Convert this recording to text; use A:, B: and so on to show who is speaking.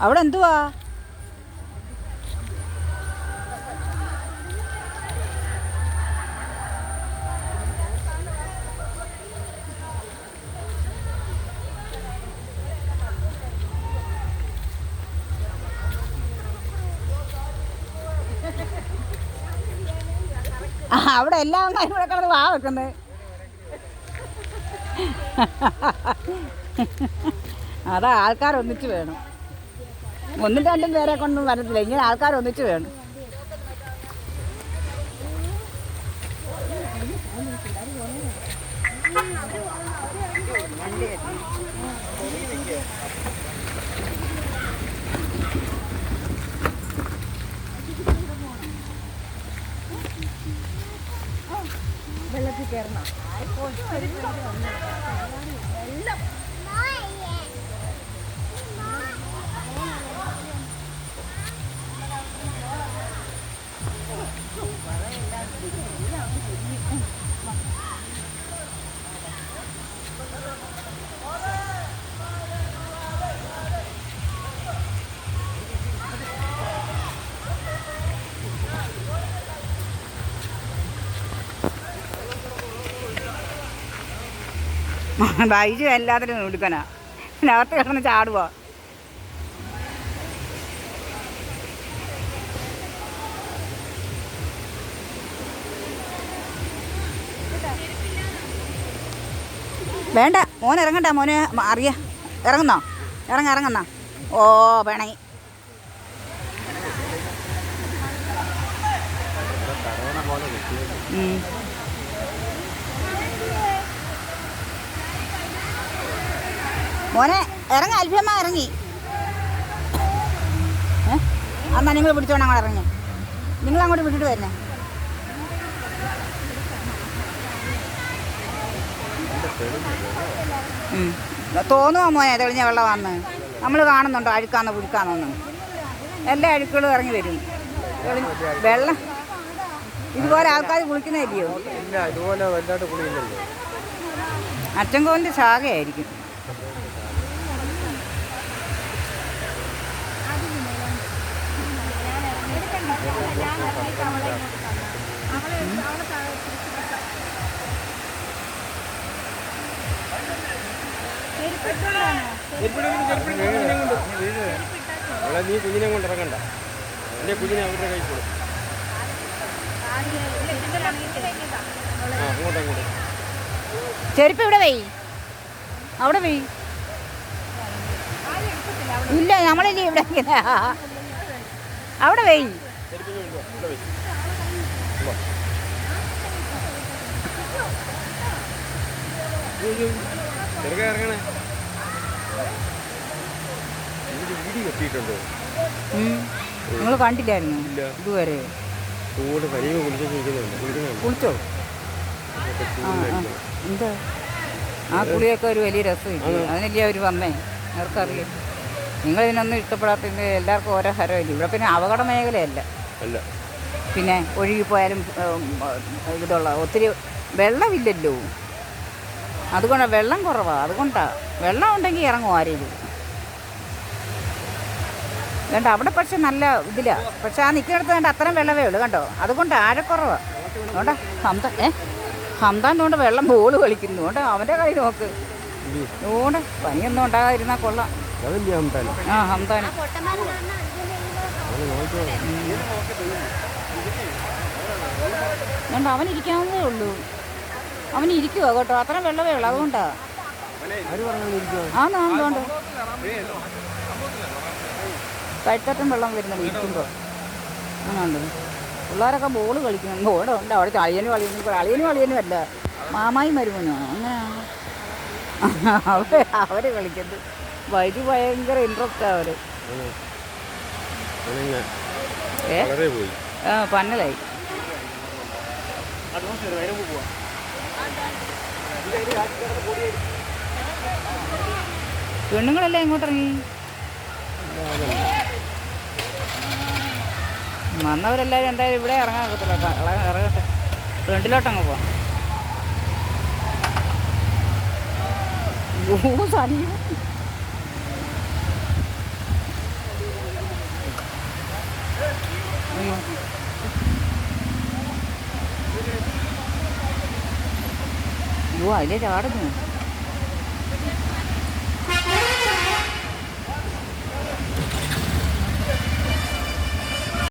A: അവിടെ എന്തുവാ? അവിടെ എല്ലാം ഇവിടെ കിടന്ന് വാ വെക്കുന്നത്. അതാ ആൾക്കാർ ഒന്നിച്ച് വേണം. ഒന്നും രണ്ടും പേരെ കൊണ്ടൊന്നും വരത്തില്ല. ഇങ്ങനെ ആൾക്കാർ ഒന്നിച്ച് വേണം. വെള്ളത്തിൽ കയറണം. ബൈജു എല്ലാത്തിനും എടുക്കാനാ. അകത്ത് കിടന്ന് ചാടുവാ. വേണ്ട മോനെ ഇറങ്ങണ്ട. മോനെ അറിയാ. ഇറങ്ങുന്നോ? ഇറങ്ങുന്ന. ഓ പിണങ്ങി. മോനെ ഇറങ്ങ. അൽഫിയമ്മ ഇറങ്ങി. എന്നാ നിങ്ങൾ പിടിച്ചോണ്ട് അങ്ങോട്ട് ഇറങ്ങി. നിങ്ങൾ അങ്ങോട്ട് വിട്ടിട്ട് വരുന്നേ. തോന്നുമോ മോനെ തെളിഞ്ഞ വെള്ളമാണെന്ന്? നമ്മൾ കാണുന്നുണ്ടോ അഴുക്കാന്നോ പുഴുക്കാന്നൊന്നും? എല്ലാ അഴുക്കുകളും ഇറങ്ങി വരും. വെള്ളം ഇതുപോലെ ആൾക്കാർ കുളിക്കുന്നതല്ലയോ? അച്ചൻകോലിൻ്റെ ശാഖയായിരിക്കും.
B: നീ കുഞ്ഞിനെ കൊണ്ട് ഇറങ്ങണ്ട. എൻ്റെ കുഞ്ഞിനെ അവരുടെ കൈ കൊടുക്കും.
A: ചെരുപ്പ് ഇവിടെ വെയ്. അവിടെ വെയ്. ഇല്ല നമ്മളില്ലേ ഇവിടെ. അവിടെ വെയ്.
B: ഇറങ്ങണേ.
A: നിങ്ങൾ കണ്ടില്ലായിരുന്നു ഇതുവരെ? കുളിച്ചോ? എന്താ ആ കുളിയൊക്കെ ഒരു വലിയ രസമില്ല. അതിനല്ലേ അവർ വന്നേ. അവർക്കറിയാം. നിങ്ങളിതിനൊന്നും ഇഷ്ടപ്പെടാത്തതിന് എല്ലാവർക്കും ഓരോ ഹരമില്ല. ഇവിടെ പിന്നെ അപകട മേഖലയല്ല. പിന്നെ ഒഴുകിപ്പോയാലും ഇതുള്ള ഒത്തിരി വെള്ളമില്ലല്ലോ. അതുകൊണ്ടാണ് വെള്ളം കുറവാണ്. അതുകൊണ്ടാണ്. വെള്ളം ഉണ്ടെങ്കിൽ ഇറങ്ങും ആരെങ്കിലും. വേണ്ട അവിടെ പക്ഷെ നല്ല ഇതിലാണ്. പക്ഷെ ആ നിൽക്കുന്നിടത്ത് വേണ്ട അത്രയും വെള്ളമേ ഉള്ളൂ. കണ്ടോ? അതുകൊണ്ട് ആഴക്കുറവാണ്. അതുകൊണ്ട് ഹംദാൻ കൊണ്ട് വെള്ളം ബോൾ കളിക്കുന്നു. അതുകൊണ്ട് അവൻ്റെ കളി നോക്ക്. അതുകൊണ്ട് പനിയൊന്നും ഉണ്ടാകാതിരുന്നാൽ കൊള്ളാം. ആ ഹംദാൻ അതുകൊണ്ട് അവനിരിക്കാവുന്നേ ഉള്ളൂ. അവനിരിക്കുവാ കേട്ടോ. അത്രയും വെള്ളമേ ഉള്ളൂ. അതുകൊണ്ടാ. അതുകൊണ്ട് കഴുത്തറ്റം വെള്ളം വരുന്നുണ്ട് ഇരിക്കുമ്പോൾ. അങ്ങനെയുണ്ട്. പിള്ളേരൊക്കെ ബോൾ കളിക്കുന്നുണ്ട്. ബോളുണ്ട് അവിടെ. അളിയനും അല്ല മാമായി മരുമോനോ അങ്ങനെയാണ് അവർ കളിക്കുന്നത്. വൈദ്യു ഭയങ്കര ഇൻട്രസ്റ്റാണ് അവർ. പന്നലായി. പെണ്ണുങ്ങളെല്ലാം എങ്ങോട്ടിറങ്ങി? വന്നവരെല്ലാവരും എന്തായാലും ഇവിടെ ഇറങ്ങാൻ ഒക്കത്തില്ല. ഇറങ്ങട്ടെ. ഫ്രണ്ടിലോട്ടങ്ങ് പോവാം. അയ്യോ അയ്യോ അതിലേ ചാടുന്നു.